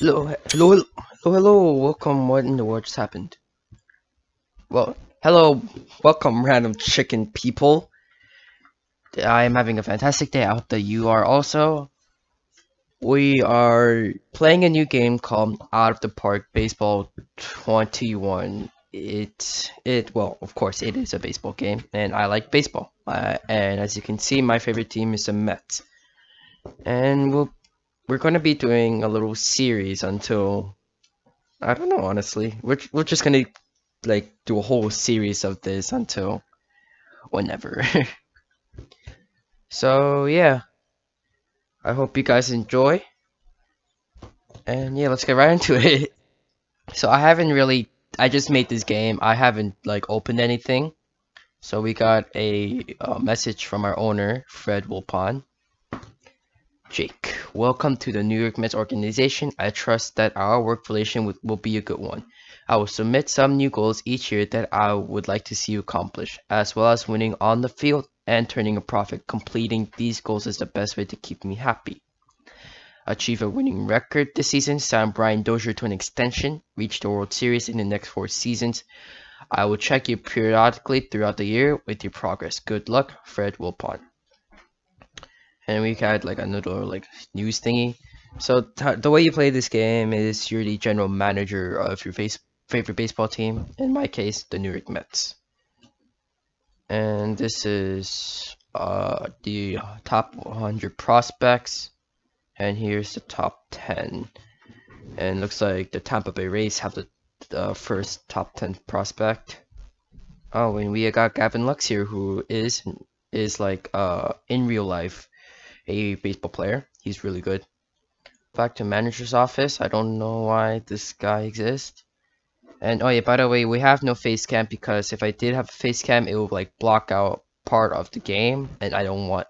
Hello, welcome. What in the world just happened? Well, hello, welcome, Random Chicken People. I am having a fantastic day. I hope that you are also. We are playing a new game called Out of the Park Baseball 21. Well, of course, it is a baseball game, and I like baseball. And as you can see, my favorite team is the Mets. And we're gonna be doing a little series until I don't know, honestly. We're just gonna like do a whole series of this until whenever. So yeah, I hope you guys enjoy. And yeah, let's get right into it. So I just made this game. I haven't like opened anything. So we got a message from our owner, Fred Wilpon. Jake, welcome to the New York Mets organization. I trust that our work relation will be a good one. I will submit some new goals each year that I would like to see you accomplish, as well as winning on the field and turning a profit. Completing these goals is the best way to keep me happy. Achieve a winning record this season, sign Brian Dozier to an extension, reach the World Series in the next 4 seasons. I will check you periodically throughout the year with your progress. Good luck, Fred Wilpon. And we had like another like news thingy. So the way you play this game is you're the general manager of your favorite baseball team. In my case, the New York Mets. And this is the top 100 prospects, and here's the top 10. And looks like the Tampa Bay Rays have the first top 10 prospect. Oh, and we got Gavin Lux here, who is like in real life a baseball player. He's really good. Back to manager's office. I don't know why this guy exists. And oh yeah, by the way, we have no face cam because if I did have a face cam, it would like block out part of the game, and I don't want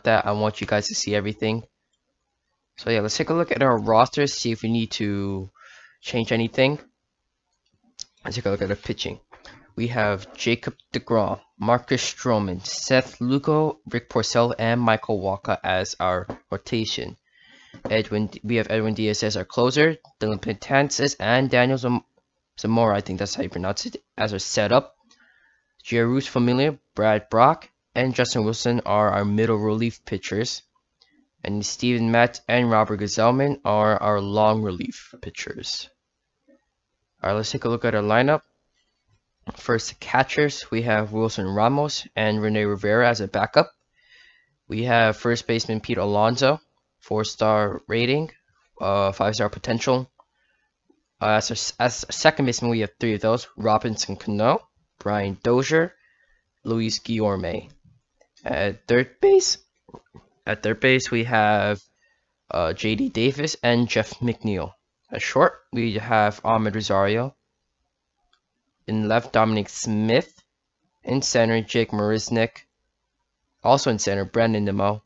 that. I want you guys to see everything. So yeah, let's take a look at our roster, see if we need to change anything. Let's take a look at our pitching. We have Jacob deGrom, Marcus Stroman, Seth Lugo, Rick Porcel, and Michael Walker as our rotation. We have Edwin Diaz as our closer, Dylan Betances and Daniel Zamora, I think that's how you pronounce it, as our setup. Jeurys Familia, Brad Brock, and Justin Wilson are our middle relief pitchers. And Steven Matt and Robert Gazelman are our long relief pitchers. Alright, let's take a look at our lineup. First, catchers, we have Wilson Ramos and Rene Rivera as a backup. We have first baseman Pete Alonso, 4-star rating, 5-star potential. As second baseman, we have 3 of those: Robinson Cano, Brian Dozier, Luis Guillorme. At third base, we have J.D. Davis and Jeff McNeil. At short, we have Ahmed Rosario. In left, Dominic Smith. In center, Jake Marisnick. Also in center, Brandon Nimmo.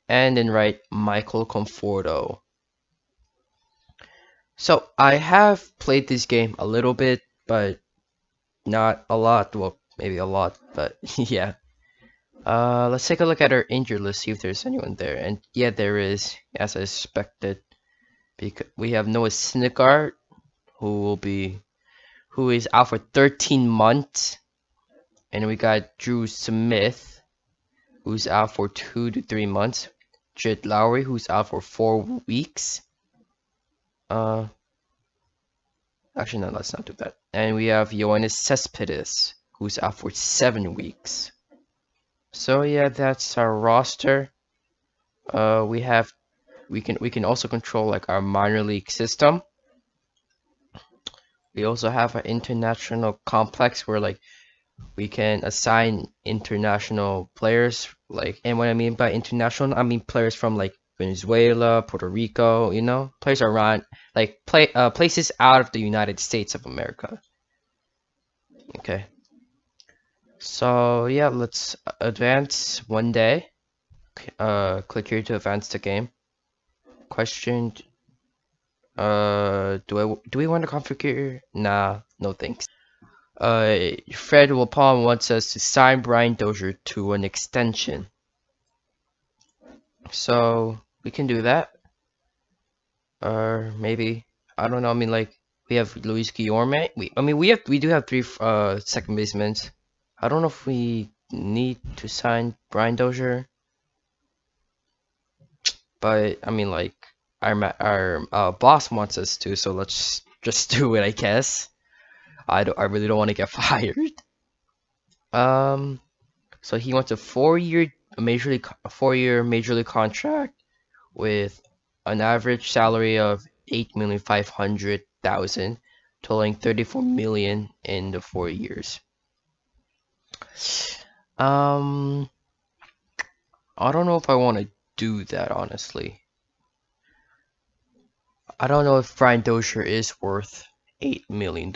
And in right, Michael Conforto. So I have played this game a little bit, but not a lot. Well, maybe a lot, but yeah. Let's take a look at our injured list, see if there's anyone there. And yeah, there is, as I expected. Because we have Noah Syndergaard, who is out for 13 months. And we got Drew Smith, who's out for 2 to 3 months. Jed Lowry, who's out for 4 weeks. Actually, no, let's not do that. And we have Yoenis Cespedes, who's out for 7 weeks. So yeah, that's our roster. We can also control like our minor league system. We also have an international complex where like we can assign international players, like, and what I mean by international, I mean players from like Venezuela, Puerto Rico, players around like places out of the United States of America. Okay. So yeah, let's advance one day. Click here to advance the game. Question. Do we want to configure? Nah, no thanks. Fred Wilpon wants us to sign Brian Dozier to an extension. So we can do that. Or maybe I don't know. I mean, like we have Luis Guillorme. We do have three second basemen. I don't know if we need to sign Brian Dozier, but I mean, like our boss wants us to, so let's just do it, I guess. I really don't want to get fired. Um, so he wants a 4-year major league contract with an average salary of 8,500,000, totaling 34 million in the 4 years. Um, I don't know if I want to do that, honestly. I don't know if Brian Dozier is worth $8 million,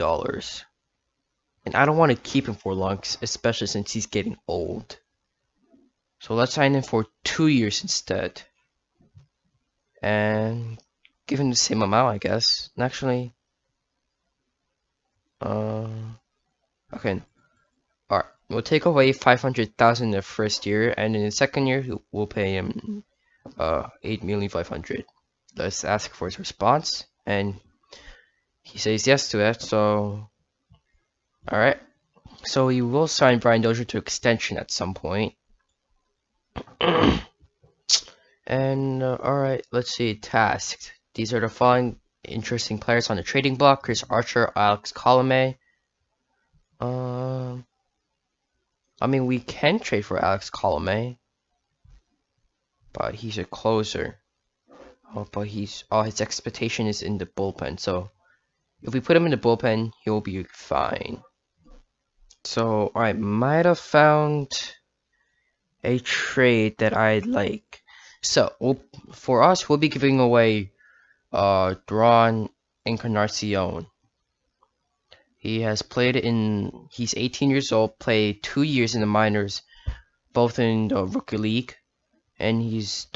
and I don't want to keep him for long, especially since he's getting old. So let's sign him for 2 years instead, and give him the same amount, I guess. And actually, okay. Alright, we'll take away 500,000 in the first year, and in the second year we'll pay him 8,500,000. Let's ask for his response, and he says yes to it. So, alright. So we will sign Brian Dozier to extension at some point. And alright, let's see. Tasked. These are the following interesting players on the trading block: Chris Archer, Alex Colomé. I mean, we can trade for Alex Colomé, but he's a closer. But his expectation is in the bullpen. So if we put him in the bullpen, he'll be fine. So I might have found a trade that I like. So for us, we'll be giving away Duran Encarnacion. He's 18 years old, played 2 years in the minors, both in the rookie league, and he's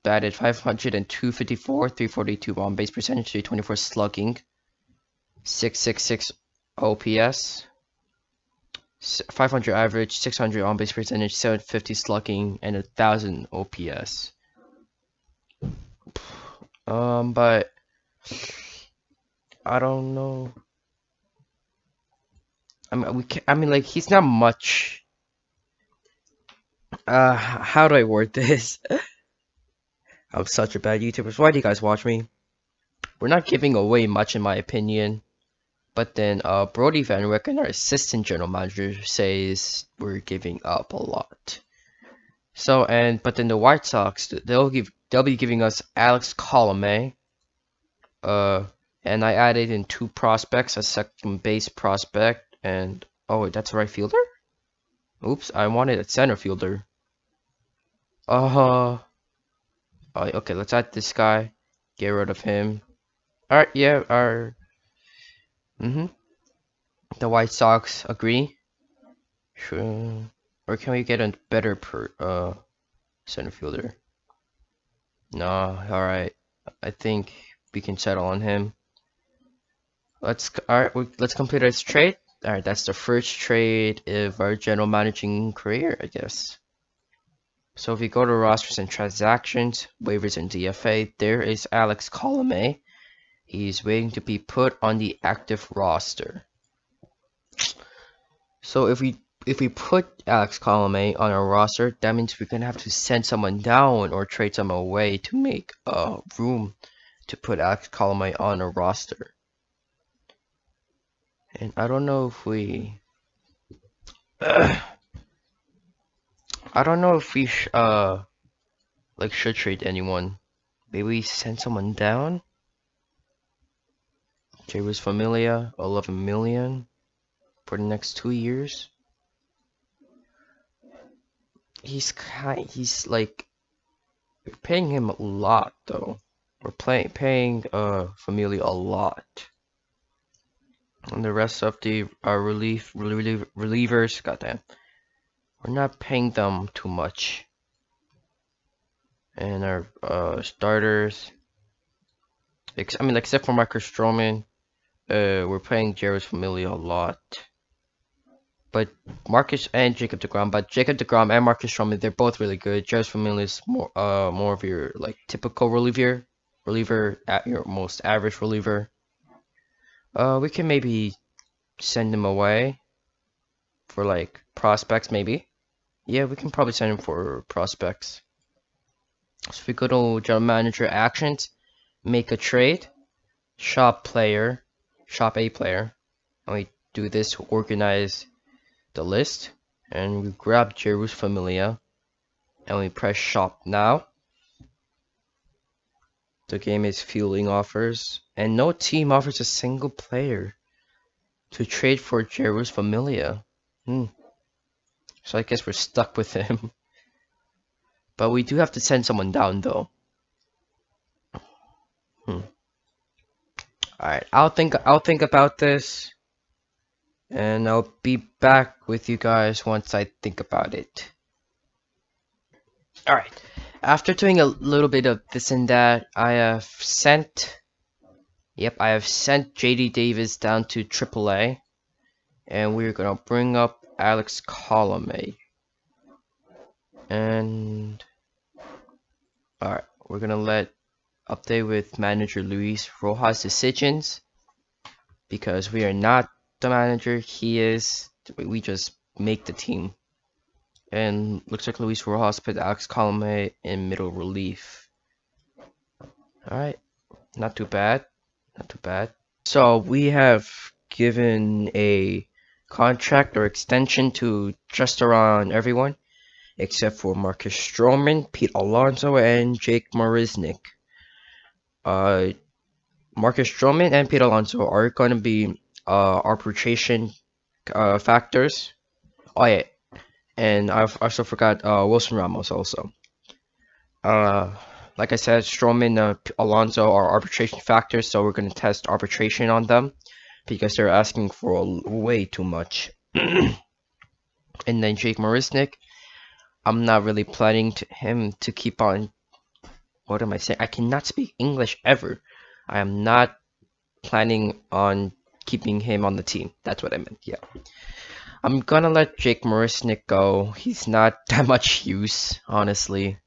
batted 500 and 254, 342 on base percentage, 324 slugging, 666 OPS, 500 average, 600 on base percentage, 750 slugging, and 1,000 OPS. But I don't know. I mean, like, he's not much. How do I word this? I'm such a bad YouTuber. Why do you guys watch me? We're not giving away much, in my opinion. But then, Brody Van Wycken, our assistant general manager, says we're giving up a lot. So, but then the White Sox, they'll be giving us Alex Colomé. And I added in 2 prospects, a second base prospect, and oh, that's a right fielder? Oops, I wanted a center fielder. Okay, let's add this guy. Get rid of him. Alright, yeah, the White Sox agree. Sure. Or can we get a better center fielder? No, alright. I think we can settle on him. Let's complete this trade. Alright, that's the first trade of our general managing career, I guess. So if we go to rosters and transactions, waivers and DFA, there is Alex Colomé. He's waiting to be put on the active roster. So if we put Alex Colomé on our roster, that means we're gonna have to send someone down or trade someone away to make room to put Alex Colomé on a roster. And I don't know if we I don't know if we should trade anyone. Maybe send someone down. Jairus Familia, 11 million for the next 2 years. He's like, we're paying him a lot though. We're paying Familia a lot. And the rest of the relievers, goddamn, we're not paying them too much. And our starters, except for Marcus Stroman, we're paying Jairus Familia a lot. But Marcus and Jacob deGrom, and Marcus Stroman, they're both really good. Jairus Familia is more of your like typical reliever at your most average reliever. We can maybe send him away for like prospects, maybe. Yeah, we can probably send him for prospects. So we go to general manager actions, make a trade, shop a player, and we do this to organize the list, and we grab Jerus Familia, and we press shop now. The game is fielding offers, and no team offers a single player to trade for Jerus Familia. So I guess we're stuck with him. But we do have to send someone down though. Alright, I'll think about this, and I'll be back with you guys once I think about it. Alright, after doing a little bit of this and that, I have sent JD Davis down to AAA, and we're gonna bring up Alex Colome. And alright, we're gonna let update with manager Luis Rojas' decisions, because we are not the manager, he is. We just make the team. And looks like Luis Rojas put Alex Colome in middle relief. Alright, not too bad. Not too bad. So we have given a contract or extension to just around everyone, except for Marcus Stroman, Pete Alonso, and Jake Marisnick. Marcus Stroman and Pete Alonso are going to be arbitration factors. Oh yeah, and I also forgot Wilson Ramos also. Like I said, Stroman and Alonso are arbitration factors, so we're going to test arbitration on them because they're asking for way too much. And then Jake Marisnick, I'm not really planning him to keep on. What am I saying? I cannot speak English ever. I am not planning on keeping him on the team. That's what I meant, yeah. I'm gonna let Jake Marisnick go. He's not that much use, honestly.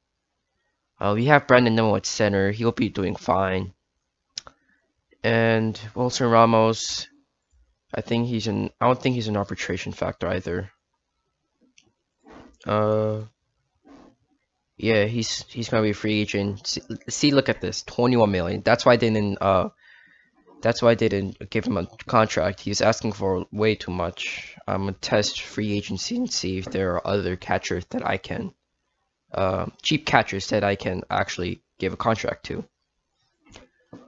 We have Brandon Noah at center. He'll be doing fine. And Wilson Ramos, I don't think he's an arbitration factor either. Yeah, he's gonna be a free agent. See, look at this, 21 million. That's why they didn't give him a contract. He's asking for way too much. I'm gonna test free agency and see if there are other catchers that I can, cheap catchers that I can actually give a contract to.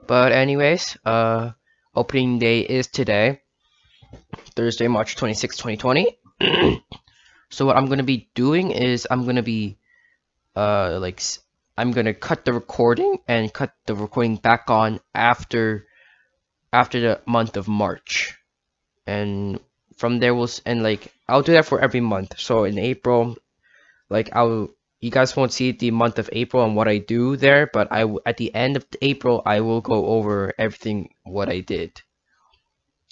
But anyways, opening day is today, Thursday, March 26, 2020. So what I'm gonna be doing is I'm gonna cut the recording and cut the recording back on after the month of March, and from there I'll do that for every month. So in April, you guys won't see the month of April and what I do there, but at the end of April I will go over everything what I did.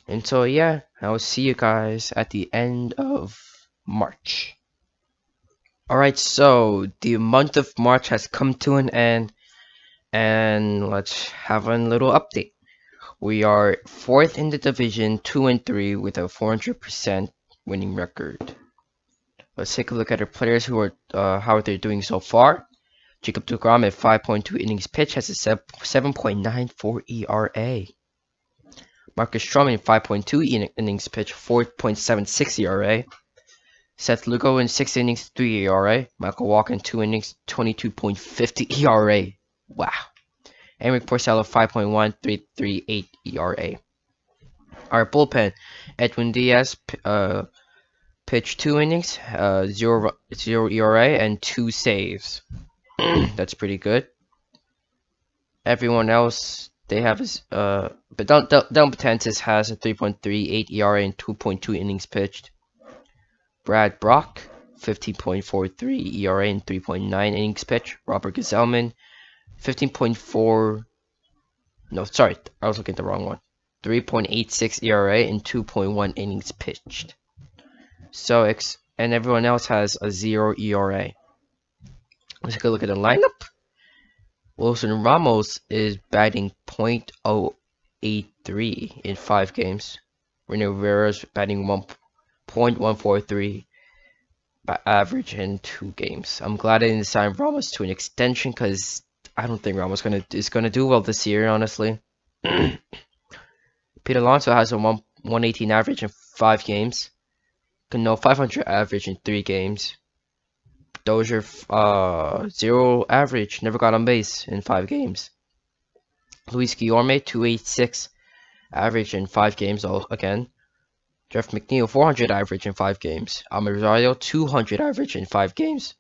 And so yeah, I will see you guys at the end of March. Alright, so the month of March has come to an end, and let's have a little update. We are 4th in the division, 2-3 with a 400% winning record. Let's take a look at our players who are how they're doing so far. Jacob deGrom at 5.2 innings pitched has a 7.94 ERA. Marcus Stroman 5.2 innings pitched, 4.76 ERA. Seth Lugo in 6 innings, 3 ERA. Michael Walker in 2 innings, 22.50 ERA. Wow. Eric Porcello 5.1, 3.38 ERA. Our bullpen, Edwin Diaz pitched 2 innings, 0 ERA and 2 saves. That's pretty good. Everyone else, they have but Don Betances has a 3.38 ERA and 2.2 innings pitched. Brad Brock, 15.43 ERA and 3.9 innings pitched. Robert Gazelman, 15.4. No, sorry, I was looking at the wrong one. 3.86 ERA and 2.1 innings pitched. So, and everyone else has a 0 ERA. Let's take a look at the lineup. Wilson Ramos is batting .0. 1.83 in 5 games. Rene Rivera's batting 1.143 average in 2 games. I'm glad I didn't sign Ramos to an extension because I don't think Ramos is gonna do well this year, honestly. Pete Alonso has a 118 average in 5 games. Cano 500 average in 3 games. Dozier 0 average, never got on base in 5 games. Luis Guillorme 286 average in 5 games again. Jeff McNeil 400 average in 5 games. Ahmed Rosario 200 average in 5 games.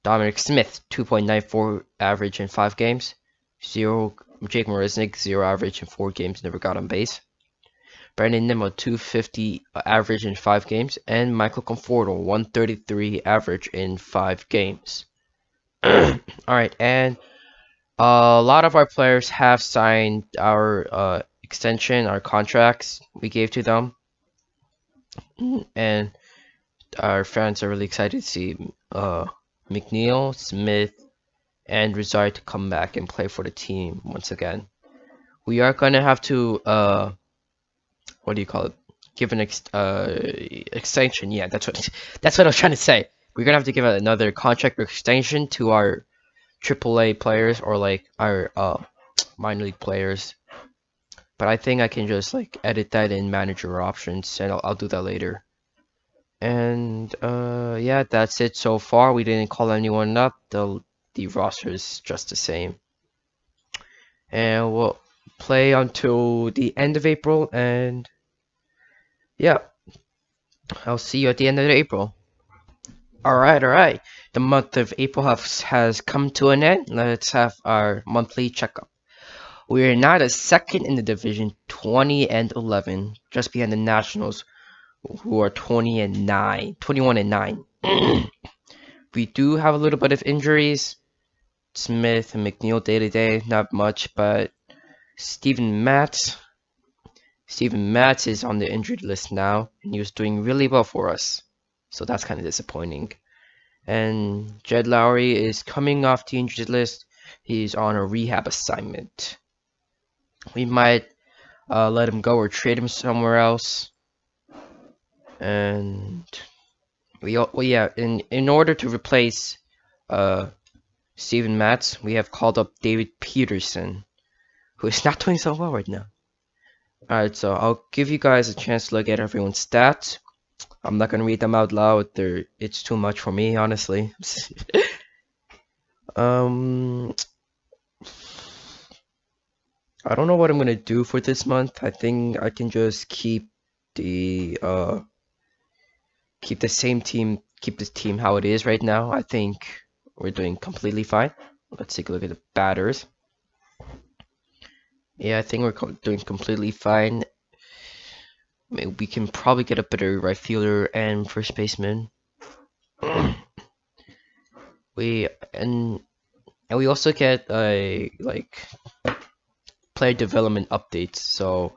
Dominic Smith 2.94 average in 5 games. Jake Marisnik 0 average in 4 games, never got on base. Brandon Nimmo 250 average in 5 games, and Michael Conforto 133 average in 5 games. Alright, and a lot of our players have signed our extension, our contracts we gave to them, and our fans are really excited to see McNeil, Smith, and Rosario to come back and play for the team once again. We are gonna have to what do you call it? Give an extension. Yeah, that's what I was trying to say. We're gonna have to give another contract extension to our AAA players or like our minor league players. But I think I can just like edit that in manager options, and I'll do that later. And yeah, that's it so far. We didn't call anyone up. The roster is just the same, and we'll play until the end of April. And yeah, I'll see you at the end of April. Alright. The month of April has come to an end. Let's have our monthly checkup. We are now the second in the division, 20-11, just behind the Nationals, who are 21-9. We do have a little bit of injuries. Smith and McNeil day to day, not much, but Steven Matz is on the injured list now, and he was doing really well for us. So that's kind of disappointing. And Jed Lowry is coming off the injured list. He's on a rehab assignment. We might let him go or trade him somewhere else. And in order to replace Steven Matz, we have called up David Peterson, who is not doing so well right now. Alright, so I'll give you guys a chance to look at everyone's stats. I'm not gonna read them out loud. It's too much for me, honestly. I don't know what I'm gonna do for this month. I think I can just keep the same team, keep this team how it is right now. I think we're doing completely fine. Let's take a look at the batters. Yeah, I think we're doing completely fine. I mean, we can probably get a better right fielder and first baseman. we also get like player development updates. So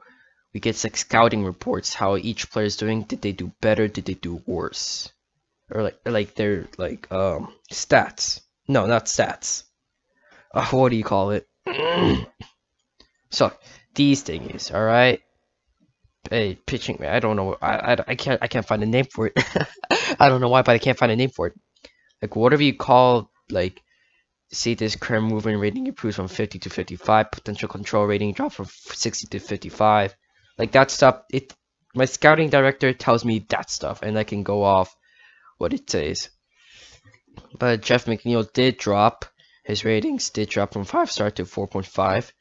we get like scouting reports, how each player is doing. Did they do better? Did they do worse? Or like their stats. No, not stats. What do you call it? So these things, all right. Hey, pitching. I don't know. I can't find a name for it. I don't know why, but I can't find a name for it. Like whatever you call like. See this current movement rating improves from 50 to 55. Potential control rating drops from 60 to 55. Like that stuff. My scouting director tells me that stuff, and I can go off what it says. But Jeff McNeil did drop. His ratings did drop from 5-star to 4.5.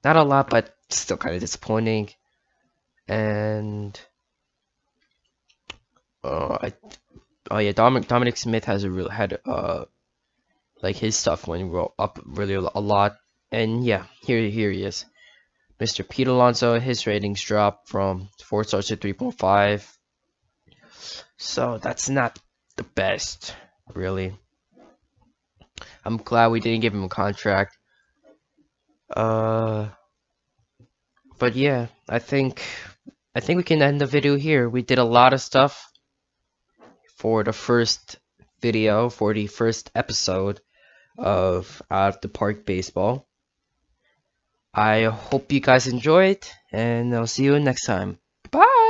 Not a lot, but still kind of disappointing. And Dominic Smith has had like his stuff went up really a lot. And yeah, here he is. Mr. Pete Alonso, his ratings dropped from 4 stars to 3.5. So that's not the best, really. I'm glad we didn't give him a contract. But yeah, I think we can end the video here. We did a lot of stuff for the first video, for the first episode of Out of the Park Baseball. I hope you guys enjoyed, and I'll see you next time. Bye!